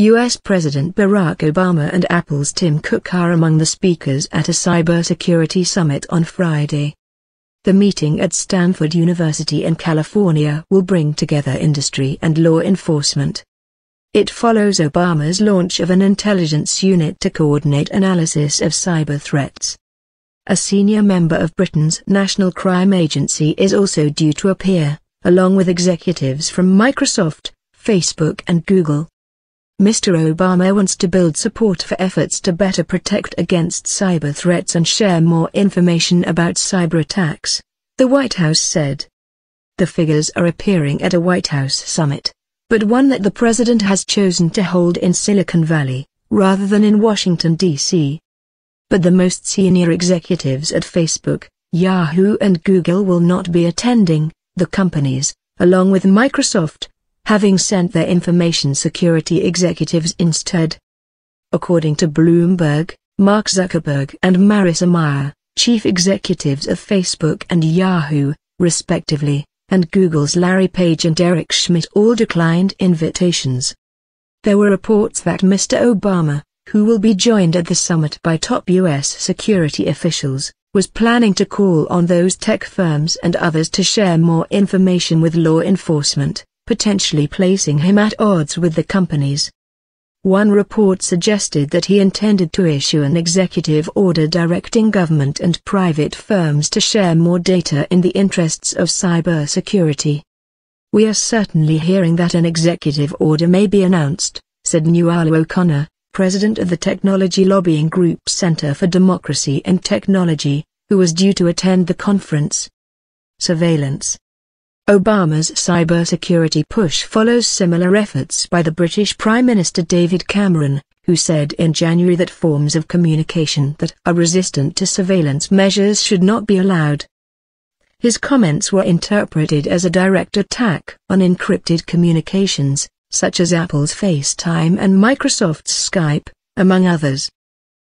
U.S. President Barack Obama and Apple's Tim Cook are among the speakers at a cybersecurity summit on Friday. The meeting at Stanford University in California will bring together industry and law enforcement. It follows Obama's launch of an intelligence unit to coordinate analysis of cyber threats. A senior member of Britain's National Crime Agency is also due to appear, along with executives from Microsoft, Facebook and Google. Mr. Obama wants to build support for efforts to better protect against cyber threats and share more information about cyber attacks, the White House said. The figures are appearing at a White House summit, but one that the president has chosen to hold in Silicon Valley, rather than in Washington, D.C. But the most senior executives at Facebook, Yahoo and Google will not be attending, the companies, along with Microsoft, having sent their information security executives instead. According to Bloomberg, Mark Zuckerberg and Marissa Mayer, chief executives of Facebook and Yahoo, respectively, and Google's Larry Page and Eric Schmidt all declined invitations. There were reports that Mr. Obama, who will be joined at the summit by top U.S. security officials, was planning to call on those tech firms and others to share more information with law enforcement, potentially placing him at odds with the companies. One report suggested that he intended to issue an executive order directing government and private firms to share more data in the interests of cybersecurity. "We are certainly hearing that an executive order may be announced," said Nuala O'Connor, president of the technology lobbying group Center for Democracy and Technology, who was due to attend the conference. Surveillance. Obama's cybersecurity push follows similar efforts by the British Prime Minister David Cameron, who said in January that forms of communication that are resistant to surveillance measures should not be allowed. His comments were interpreted as a direct attack on encrypted communications, such as Apple's FaceTime and Microsoft's Skype, among others.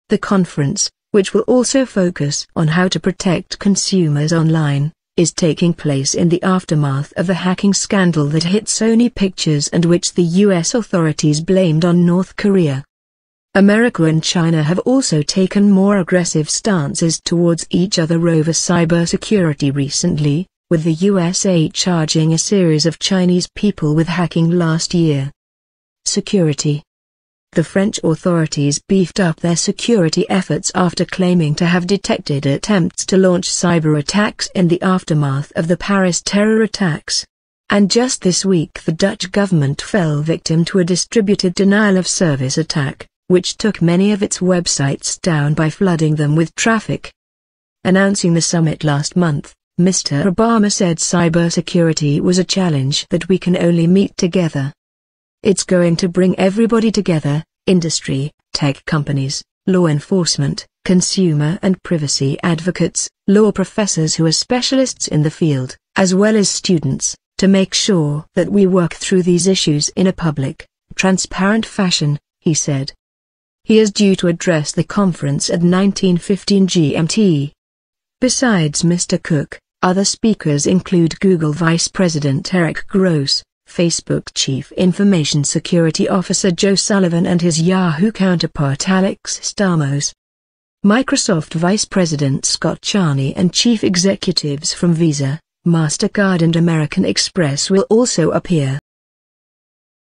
The conference, which will also focus on how to protect consumers online, is taking place in the aftermath of the hacking scandal that hit Sony Pictures and which the U.S. authorities blamed on North Korea. America and China have also taken more aggressive stances towards each other over cybersecurity recently, with the USA charging a series of Chinese people with hacking last year. Security. The French authorities beefed up their security efforts after claiming to have detected attempts to launch cyber attacks in the aftermath of the Paris terror attacks. And just this week the Dutch government fell victim to a distributed denial-of-service attack, which took many of its websites down by flooding them with traffic. Announcing the summit last month, Mr. Obama said cybersecurity was a challenge that we can only meet together. It's going to bring everybody together, industry, tech companies, law enforcement, consumer and privacy advocates, law professors who are specialists in the field, as well as students, to make sure that we work through these issues in a public, transparent fashion, he said. He is due to address the conference at 19:15 GMT. Besides Mr. Cook, other speakers include Google Vice President Eric Gross, Facebook Chief Information Security Officer Joe Sullivan and his Yahoo counterpart Alex Stamos. Microsoft Vice President Scott Charney and chief executives from Visa, MasterCard and American Express will also appear.